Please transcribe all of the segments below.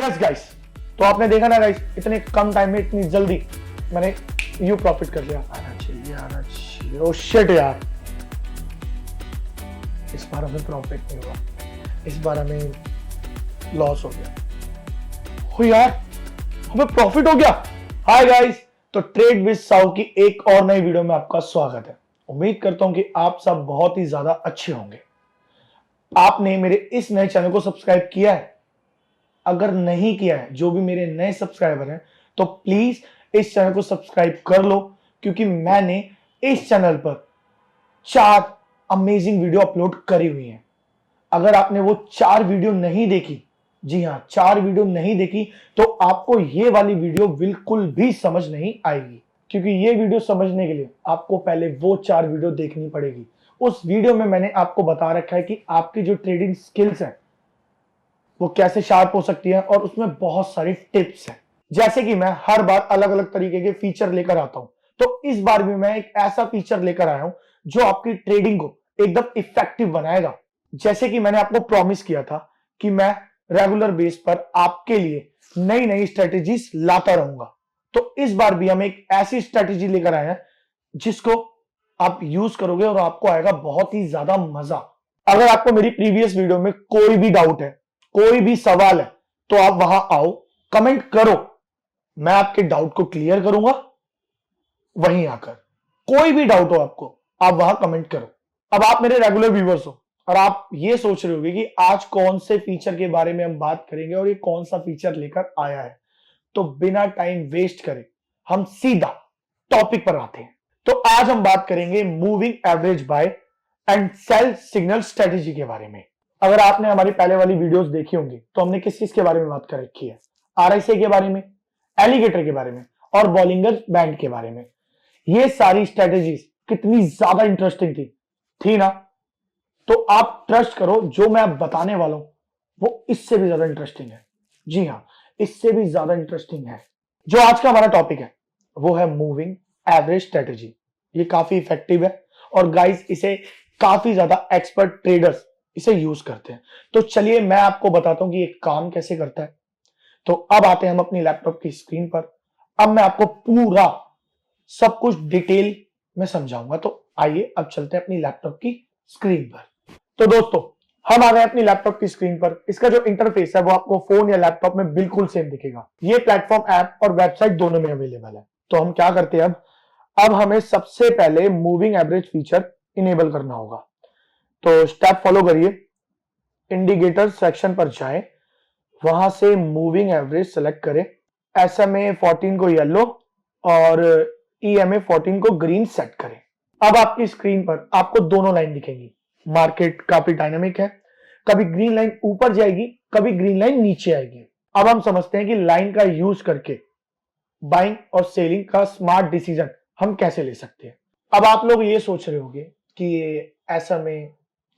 Yes guys, तो आपने देखा ना गाइस, इतने कम टाइम में इतनी जल्दी मैंने यू प्रॉफिट कर लिया। आना चाहिए। ओ शिट यार, इस बार हमें प्रॉफिट नहीं हुआ, इस बार हमें लॉस हो गया। हो यार, हमें प्रॉफिट हो गया। हाय गाइस, तो ट्रेड विद साहू की एक और नई वीडियो में आपका स्वागत है। उम्मीद करता हूं कि आप सब बहुत ही ज्यादा अच्छे होंगे। आपने मेरे इस नए चैनल को सब्सक्राइब किया है? अगर नहीं किया है, जो भी मेरे नए सब्सक्राइबर हैं, तो प्लीज इस चैनल को सब्सक्राइब कर लो, क्योंकि मैंने इस चैनल पर 4 अमेजिंग वीडियो अपलोड करी हुई हैं। अगर आपने वो 4 वीडियो नहीं देखी, जी हां 4 वीडियो नहीं देखी, तो आपको ये वाली वीडियो बिल्कुल भी समझ नहीं आएगी, क्योंकि ये वीडियो समझने के लिए आपको पहले वो 4 वीडियो देखनी पड़ेगी। उस वीडियो में मैंने आपको बता रखा है कि आपकी जो ट्रेडिंग स्किल्स है वो कैसे शार्प हो सकती है, और उसमें बहुत सारी टिप्स हैं। जैसे कि मैं हर बार अलग अलग तरीके के फीचर लेकर आता हूं, तो इस बार भी मैं एक ऐसा फीचर लेकर आया हूं जो आपकी ट्रेडिंग को एकदम इफेक्टिव बनाएगा। जैसे कि मैंने आपको प्रॉमिस किया था कि मैं रेगुलर बेस पर आपके लिए नई नई स्ट्रेटेजीज लाता रहूंगा, तो इस बार भी हम एक ऐसी स्ट्रेटेजी लेकर आए हैं जिसको आप यूज करोगे और आपको आएगा बहुत ही ज्यादा मजा। अगर आपको मेरी प्रीवियस वीडियो में कोई भी डाउट है, कोई भी सवाल है, तो आप वहां आओ, कमेंट करो, मैं आपके डाउट को क्लियर करूंगा। वहीं आकर कोई भी डाउट हो आपको, आप वहां कमेंट करो। अब आप मेरे रेगुलर व्यूवर्स हो और आप ये सोच रहे होगे कि आज कौन से फीचर के बारे में हम बात करेंगे और ये कौन सा फीचर लेकर आया है। तो बिना टाइम वेस्ट करे हम सीधा टॉपिक पर आते हैं। तो आज हम बात करेंगे moving average buy and sell signal strategy के बारे में। अगर आपने हमारी पहले वाली वीडियोस देखी होंगी, तो हमने किस चीज के बारे में बात कर रखी है? आरएसआई के बारे में, एलिगेटर के बारे में और बॉलिंगर बैंड के बारे में। ये सारी स्ट्रेटेजीज कितनी ज्यादा इंटरेस्टिंग थी ना? तो आप ट्रस्ट करो, जो मैं अब बताने वाला हूं वो इससे भी ज्यादा इंटरेस्टिंग है। जी हां, इससे भी ज्यादा इंटरेस्टिंग है। जो आज का हमारा टॉपिक है वो है मूविंग एवरेज स्ट्रेटेजी। ये काफी इफेक्टिव है और गाइस इसे काफी ज्यादा एक्सपर्ट ट्रेडर्स इसे यूज करते हैं। तो चलिए मैं आपको बताता हूं कि ये काम कैसे करता है। तो अब आते हैं हम अपनी लैपटॉप की स्क्रीन पर। अब मैं आपको पूरा सब कुछ डिटेल में समझाऊंगा। तो आइए अब चलते हैं अपनी लैपटॉप की स्क्रीन पर। तो दोस्तों, हम आ गए अपनी लैपटॉप की स्क्रीन पर। इसका जो इंटरफेस है वो आपको फोन या लैपटॉप में बिल्कुल सेम दिखेगा। ये प्लेटफॉर्म, ऐप और वेबसाइट दोनों में अवेलेबल है। तो हम क्या करते हैं अब हमें सबसे पहले मूविंग एवरेज फीचर इनेबल करना होगा। तो स्टेप फॉलो करिए, इंडिकेटर सेक्शन पर जाएं, वहां से मूविंग एवरेज सेलेक्ट करें, SMA 14 को येलो और EMA 14 को ग्रीन सेट करें। अब आपकी स्क्रीन पर आपको दोनों लाइन दिखेंगी। मार्केट काफी डायनामिक है, कभी ग्रीन लाइन ऊपर जाएगी, कभी ग्रीन लाइन नीचे आएगी। अब हम समझते हैं कि लाइन का यूज करके बाइंग और सेलिंग का स्मार्ट डिसीजन हम कैसे ले सकते हैं। अब आप लोग ये सोच रहे होंगे कि ये SMA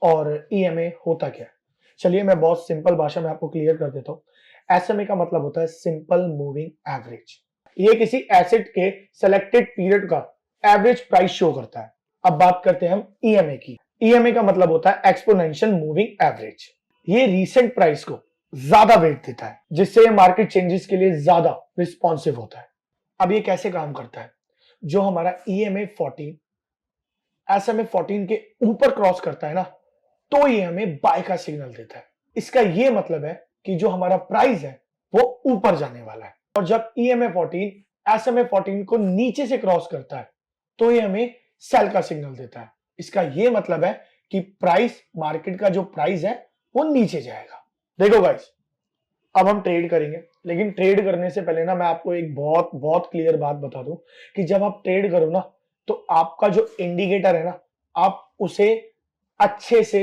और EMA होता क्या है। चलिए मैं बहुत सिंपल भाषा में आपको क्लियर कर देता हूं। SMA का मतलब होता है सिंपल मूविंग एवरेज। ये किसी एसेट के सिलेक्टेड पीरियड का एवरेज प्राइस शो करता है। अब बात करते हैं हम EMA की। EMA का मतलब होता है एक्सपोनेंशियल मूविंग एवरेज। ये रीसेंट प्राइस को ज्यादा वेट देता है, जिससे ये मार्केट चेंजेस के लिए ज्यादा रिस्पॉन्सिव होता है। अब ये कैसे काम करता है? जो हमारा EMA 14 SMA 14 के ऊपर क्रॉस करता है ना, तो ये हमें बाय का सिग्नल देता है। इसका ये मतलब है कि जो हमारा प्राइस है वो ऊपर जाने वाला है। और जब EMA 14 SMA 14 को नीचे से क्रॉस करता है, तो ये हमें सेल का सिग्नल देता है। इसका ये मतलब है कि प्राइस, मार्केट का जो प्राइस है वो नीचे जाएगा। देखो गाइस, अब हम ट्रेड करेंगे, लेकिन ट्रेड करने से पहले ना मैं आपको एक बहुत बहुत क्लियर बात बता दूं कि जब आप ट्रेड करो ना, तो आपका जो इंडिकेटर है ना, आप उसे अच्छे से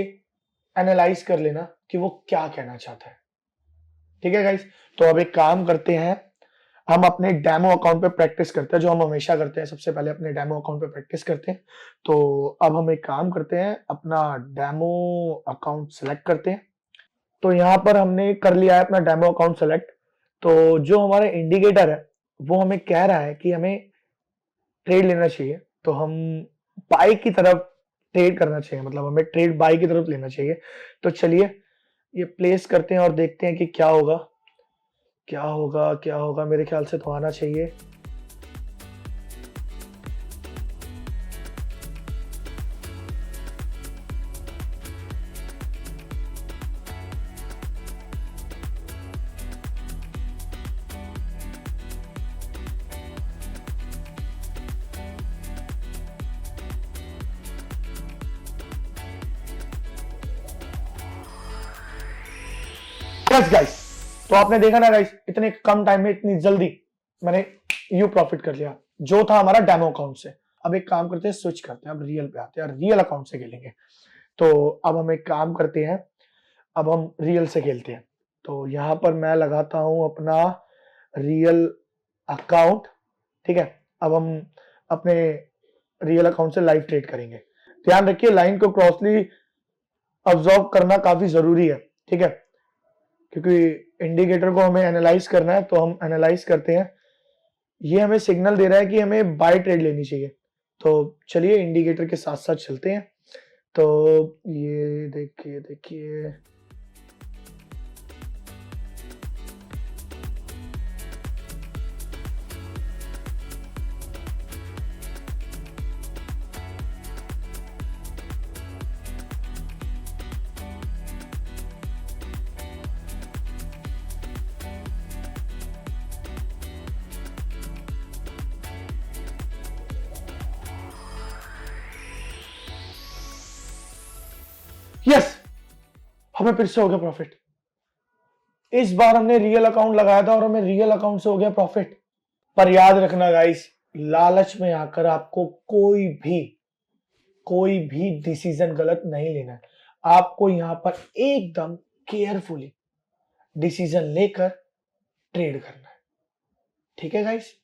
एनालाइज कर लेना कि वो क्या कहना चाहता है। ठीक है गाइस, तो अब एक काम करते हैं, हम अपने डेमो अकाउंट पे प्रैक्टिस करते हैं, जो हम हमेशा करते हैं। सबसे पहले अपने डेमो अकाउंट पे प्रैक्टिस करते हैं। तो अब हम एक काम करते हैं, अपना डेमो अकाउंट सेलेक्ट करते हैं। तो यहां पर हमने कर लिया है अपना डेमो अकाउंट सेलेक्ट। तो जो हमारा इंडिकेटर है वो हमें कह रहा है कि हमें ट्रेड लेना चाहिए, तो हम बाय की तरफ ट्रेड करना चाहिए, मतलब हमें ट्रेड बाय की तरफ लेना चाहिए। तो चलिए ये प्लेस करते हैं और देखते हैं कि क्या होगा। क्या होगा क्या होगा, मेरे ख्याल से तो आना चाहिए। यस गाइस, तो आपने देखा ना गाइस, इतने कम टाइम में इतनी जल्दी मैंने यू प्रॉफिट कर लिया जो था हमारा डेमो अकाउंट से। अब एक काम करते हैं, स्विच करते हैं, अब रियल पे आते हैं, रियल अकाउंट से खेलेंगे। तो अब हम एक काम करते हैं, अब हम रियल से खेलते हैं। तो यहां पर मैं लगाता हूं अपना रियल अकाउंट, ठीक है। अब हम अपने रियल अकाउंट से लाइव ट्रेड करेंगे। ध्यान रखिए, लाइन को क्रॉसली ऑब्जर्व करना काफी जरूरी है, ठीक है, क्योंकि इंडिकेटर को हमें एनालाइज करना है। तो हम एनालाइज करते हैं, ये हमें सिग्नल दे रहा है कि हमें बाय ट्रेड लेनी चाहिए। तो चलिए इंडिकेटर के साथ साथ चलते हैं। तो ये देखिए देखिए, यस, हमें फिर से हो गया प्रॉफिट। इस बार हमने रियल अकाउंट लगाया था और हमें रियल अकाउंट से हो गया प्रॉफिट। पर याद रखना गाइस, लालच में आकर आपको कोई भी डिसीजन गलत नहीं लेना है। आपको यहां पर एकदम केयरफुली डिसीजन लेकर ट्रेड करना है, ठीक है गाइस।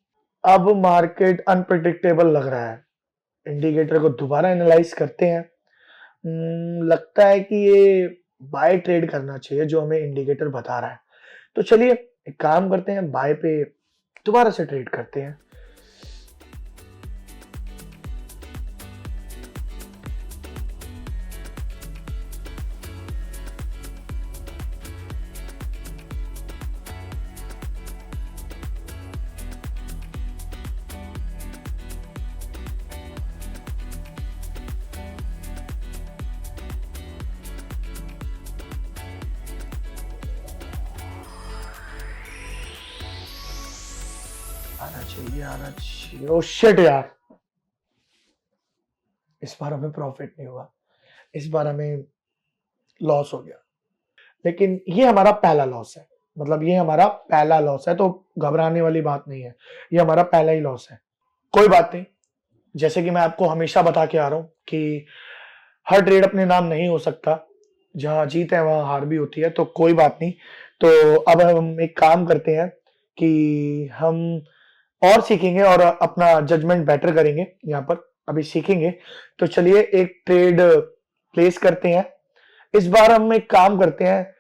अब मार्केट अनप्रिडिक्टेबल लग रहा है, इंडिकेटर को दोबारा एनालाइज करते हैं। लगता है कि ये बाय ट्रेड करना चाहिए जो हमें इंडिकेटर बता रहा है। तो चलिए एक काम करते हैं, बाय पे दोबारा से ट्रेड करते हैं। आना चाहिए। ओ शिट यार, इस बार हमें प्रॉफिट नहीं हुआ, इस बार हमें लॉस हो गया। लेकिन ये हमारा पहला लॉस है, मतलब ये हमारा पहला लॉस है, तो घबराने वाली बात नहीं है, ये हमारा पहला ही लॉस है। कोई बात नहीं, जैसे कि मैं आपको हमेशा बता के आ रहा हूं कि हर ट्रेड अपने नाम नहीं हो सकता, जहां जीत है वहां हार भी होती है। तो कोई बात नहीं। तो अब हम एक काम करते हैं कि हम और सीखेंगे और अपना जजमेंट बेटर करेंगे, यहाँ पर अभी सीखेंगे। तो चलिए एक ट्रेड प्लेस करते हैं। इस बार हम एक काम करते हैं,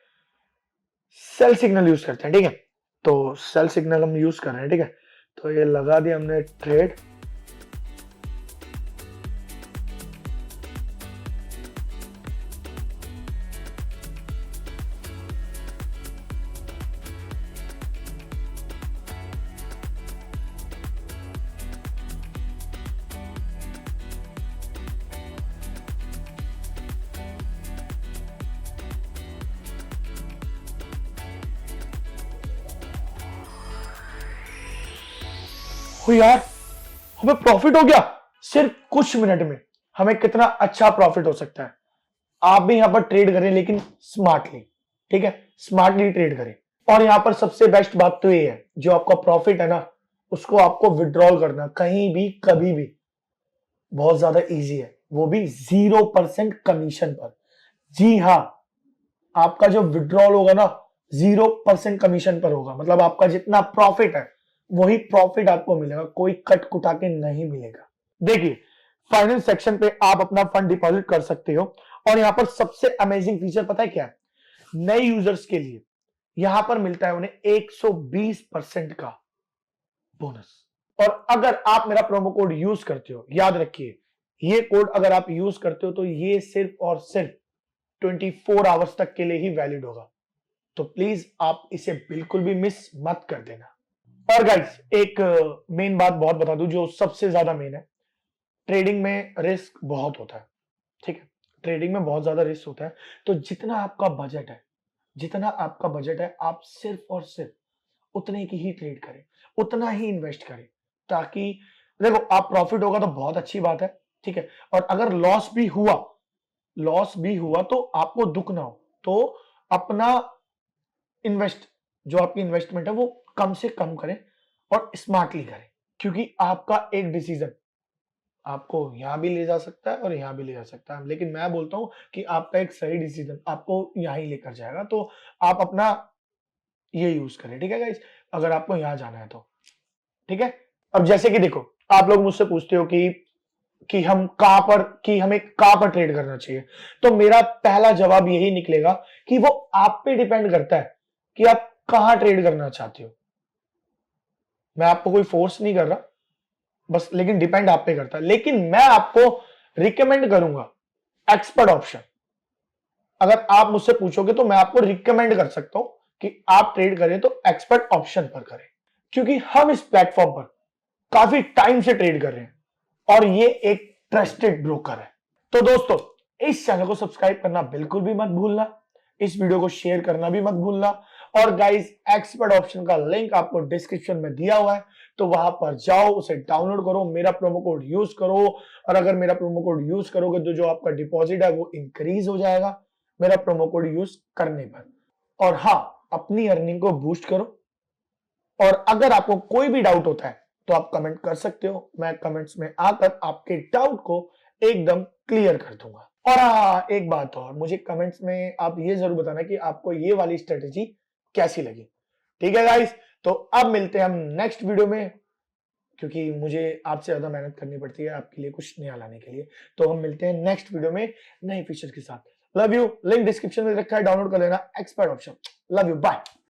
सेल सिग्नल यूज करते हैं, ठीक है। तो सेल सिग्नल हम यूज कर रहे हैं, ठीक है। तो ये लगा दिया हमने ट्रेड। हो यार, हमें प्रॉफिट हो गया सिर्फ कुछ मिनट में। हमें कितना अच्छा प्रॉफिट हो सकता है। आप भी यहां पर ट्रेड करें, लेकिन स्मार्टली, ठीक है, स्मार्टली ट्रेड करें। और यहां पर सबसे बेस्ट बात तो ये है, जो आपका प्रॉफिट है ना, उसको आपको विड्रॉल करना कहीं भी कभी भी बहुत ज्यादा इजी है, वो भी 0% कमीशन पर। जी हाँ, आपका जो विड्रॉल होगा ना 0% कमीशन पर होगा, मतलब आपका जितना प्रॉफिट है वही प्रॉफिट आपको मिलेगा, कोई कट कुटा के नहीं मिलेगा। देखिए, फाइनेंस सेक्शन पे आप अपना फंड डिपॉजिट कर सकते हो। और यहां पर सबसे अमेजिंग फीचर पता है क्या है? नए यूजर्स के लिए यहां पर मिलता है उन्हें 120% का बोनस। और अगर आप मेरा प्रोमो कोड यूज करते हो, याद रखिए, ये कोड अगर आप यूज करते हो तो ये सिर्फ और सिर्फ 24 आवर्स तक के लिए ही वैलिड होगा। तो प्लीज आप इसे बिल्कुल भी मिस मत कर देना। और गाइस एक मेन बात बहुत बता दूं जो सबसे ज्यादा मेन है, ट्रेडिंग में रिस्क बहुत होता है, ठीक है, ट्रेडिंग में बहुत ज्यादा रिस्क होता है। तो जितना आपका बजट है आप सिर्फ और सिर्फ उतने की ही ट्रेड करें, उतना ही इन्वेस्ट करें, ताकि देखो आप प्रॉफिट होगा तो बहुत अच्छी बात है, ठीक है, और अगर लॉस भी हुआ तो आपको दुख ना हो, तो अपना जो आपकी इन्वेस्टमेंट है वो कम से कम करें और स्मार्टली करें, क्योंकि आपका एक डिसीजन आपको यहां भी ले जा सकता है और यहां भी ले जा सकता है, लेकिन मैं बोलता हूं कि आपका एक सही डिसीजन आपको यहां ही लेकर जाएगा, तो आप अपना ये यूज करें, ठीक है गाइस, अगर आपको यहां जाना है तो, ठीक है। अब जैसे कि देखो, आप लोग मुझसे पूछते हो कि हमें कहां पर ट्रेड करना चाहिए, तो मेरा पहला जवाब यही निकलेगा कि वो आप पे डिपेंड करता है कि आप कहां ट्रेड करना चाहते हो। मैं आपको कोई फोर्स नहीं कर रहा, बस लेकिन डिपेंड आप पे करता है, लेकिन मैं आपको रिकमेंड करूंगा एक्सपर्ट ऑप्शन। अगर आप मुझसे पूछोगे तो मैं आपको रिकमेंड कर सकता हूं कि आप ट्रेड करें तो एक्सपर्ट ऑप्शन पर करें, क्योंकि हम इस प्लेटफॉर्म पर काफी टाइम से ट्रेड कर रहे हैं और ये एक ट्रस्टेड ब्रोकर है। तो दोस्तों, इस चैनल को सब्सक्राइब करना बिल्कुल भी मत भूलना, इस वीडियो को शेयर करना भी मत भूलना, और गाइस एक्सपर्ट ऑप्शन का लिंक आपको डिस्क्रिप्शन में दिया हुआ है, तो वहां पर जाओ, उसे डाउनलोड करो, मेरा प्रोमो कोड यूज करो, और अगर मेरा प्रोमो कोड यूज करोगे तो जो आपका डिपॉजिट है वो इंक्रीज हो जाएगा मेरा प्रोमो कोड यूज करने पर। और हाँ, अपनी अर्निंग को बूस्ट करो, और अगर आपको कोई भी डाउट होता है तो आप कमेंट कर सकते हो, मैं कमेंट्स में आकर आपके डाउट को एकदम क्लियर कर दूंगा। और हाँ, एक बात और, मुझे कमेंट्स में आप ये जरूर बताना कि आपको ये वाली स्ट्रेटेजी कैसी लगी, ठीक है गाइस। तो अब मिलते हैं हम नेक्स्ट वीडियो में, क्योंकि मुझे आपसे ज्यादा मेहनत करनी पड़ती है आपके लिए कुछ नया लाने के लिए, तो हम मिलते हैं नेक्स्ट वीडियो में नए फीचर के साथ। लव यू, लिंक डिस्क्रिप्शन में रखा है, डाउनलोड कर लेना expert option. Love you, bye.